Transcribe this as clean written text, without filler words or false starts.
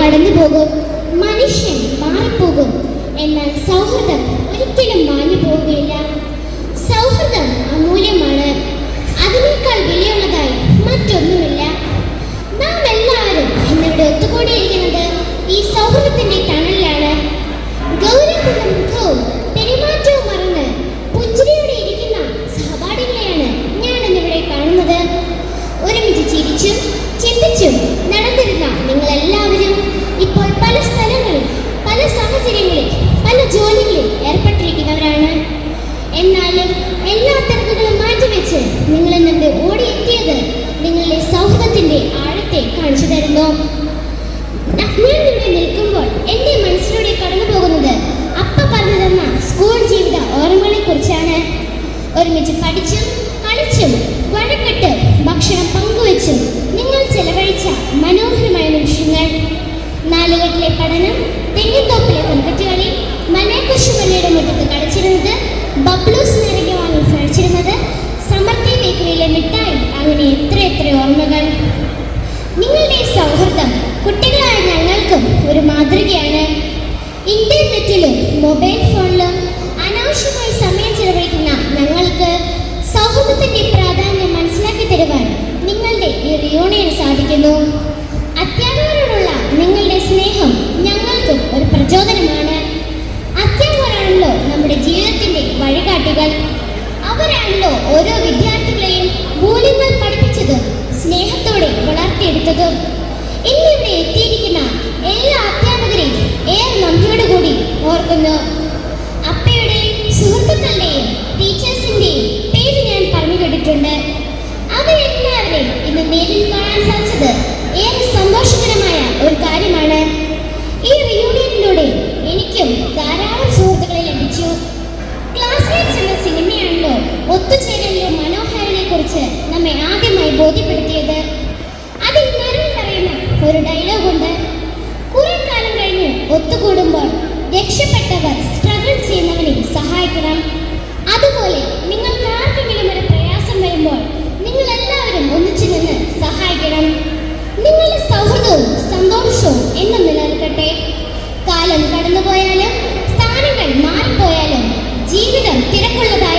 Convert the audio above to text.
കടന്നു പോകും, മനുഷ്യൻ മാറിപ്പോകും. എന്നാൽ സൗഹൃദം ഒരിക്കലും മാഞ്ഞു പോവുകയില്ല. സൗഹൃദം അമൂല്യമാണ്. അതിനേക്കാൾ വിലയുള്ളതായി മറ്റൊന്നുമില്ല. നാം എല്ലാവരും ഇന്നിവിടെ ഒത്തുകൂടിയിരിക്കുന്നത് ഈ സൗഹൃദത്തിന്റെ തണലിലാണ്. ഗൗരവമുള്ള മുഖവും പെരുമാറ്റവും മറന്ന് പുഞ്ചിരിയോടെ ഇരിക്കുന്ന സഹപാഠികളെയാണ് ഞാൻ ഇന്നിവിടെ കാണുന്നത്. ഒരുമിച്ച് ചിരിച്ചും ചിന്തിച്ചും നടന്നിരുന്ന നിങ്ങളെല്ലാവരും ഇപ്പോൾ പല സ്ഥലങ്ങളിൽ, പല സാഹചര്യങ്ങളിൽ, പല ജോലികളിൽ ഏർപ്പെട്ടിരിക്കുന്നവരാണ്. എന്നാലും എല്ലാ തിരക്കുകളും മാറ്റിവെച്ച് നിങ്ങൾ ഇന്നിവിടെ ഓടിയെത്തിയത് നിങ്ങളുടെ സൗഹൃദത്തിന്റെ ആഴത്തെ കാണിച്ചു തരുന്നു. ഞാൻ ഇവിടെ നിൽക്കുമ്പോൾ എൻ്റെ മനസ്സിലൂടെ കടന്നു പോകുന്നത് അപ്പ പറഞ്ഞു തന്ന സ്കൂൾ ജീവിത ഓർമ്മകളെ കുറിച്ചാണ്. ഒരുമിച്ച് പഠിച്ചും കളിച്ചും വഴക്കിട്ടും ഭക്ഷണം പങ്കുവെച്ചും നിങ്ങൾ ചെലവഴിച്ച മനോഹരമായ നിമിഷങ്ങൾ. നാലുകെട്ടിലെ പഠനം, തെങ്ങിൻതോപ്പിലെ ക്രിക്കറ്റുകളി, മനേക്കുശുമല്ലയുടെ മുറ്റത്ത് കളിച്ചിരുന്നത്, ബബ്ലൂസ് നാരങ്ങ വാങ്ങി കഴിച്ചിരുന്നത്, സമൃദ്ധി ബേക്കറിയിലെ മിഠായി, അങ്ങനെ എത്ര ഓർമ്മകൾ. നിങ്ങളുടെ സൗഹൃദം കുട്ടികളായ ഞങ്ങൾക്കും ഒരു മാതൃകയാണ്. ഇന്റർനെറ്റിലും മൊബൈൽ ഫോണിലും അനാവശ്യമായി സമയം ചെലവഴിക്കുന്ന ഞങ്ങൾക്ക് സൗഹൃദത്തിന്റെ പ്രാധാന്യം മനസ്സിലാക്കി തരുവാൻ നിങ്ങളുടെ ഈ റിയൂണിയന് സാധിക്കുന്നു. അധ്യാപകരോടുള്ള നിങ്ങളുടെ സ്നേഹം ഞങ്ങൾക്കും ഒരു പ്രചോദനമാണ്. അധ്യാപകരാണല്ലോ നമ്മുടെ ജീവിതത്തിന്റെ വഴികാട്ടികൾ. അവരാണല്ലോ ഓരോ വിദ്യാർത്ഥികളെയും മൂല്യങ്ങൾ പഠിപ്പിച്ചതും സ്നേഹത്തോടെ വളർത്തിയെടുത്തതും. ഇന്നിവിടെ എത്തിയിരിക്കുന്ന എല്ലാ അധ്യാപകരെയും ഏറെ നന്ദിയോടുകൂടി ഓർക്കുന്നു. അപ്പയുടെയും സുഹൃത്തുക്കളുടെയും ടീച്ചേഴ്സിന്റെയും പേര് ഞാൻ പറഞ്ഞു കേട്ടിട്ടുണ്ട്. അവരെല്ലാവരെയും ഇന്ന് നേരിൽ കാണാൻ സാധിച്ചത് ഏറെ സന്തോഷകരമായ ഒരു കാര്യമാണ്. ഈ റിയൂണിയനിലൂടെ എനിക്കും ധാരാളം സുഹൃത്തുക്കളെ ലഭിച്ചു. ക്ലാസ്മേറ്റ്സ് എന്ന സിനിമയാണല്ലോ ഒത്തുചേരലിലെ മനോഹാരിതയെ കുറിച്ച് നമ്മെ ആദ്യമായി ബോധ്യപ്പെടുത്തിയത്. അതിൽ നരൻ പറയുന്ന ഒരു ഡയലോഗുണ്ട്: കുറെ കാലം കഴിഞ്ഞ് ഒത്തുകൂടുമ്പോൾ രക്ഷപ്പെട്ടവർ സ്ട്രഗിൾ ചെയ്യുന്നവനെ സഹായിക്കണം. അതുപോലെ നിങ്ങൾക്ക് ആർക്കെങ്കിലും ഒരു പ്രയാസം വരുമ്പോൾ നിങ്ങൾ എല്ലാവരും ഒന്നിച്ചു നിന്ന് സഹായിക്കണം. നിങ്ങളുടെ സൗഹൃദവും സന്തോഷവും എന്നും നിലനിൽക്കട്ടെ. കാലം കടന്നുപോയാലും സ്ഥാനങ്ങൾ മാറിപ്പോയാലും ജീവിതം തിരക്കുള്ളതാണ്.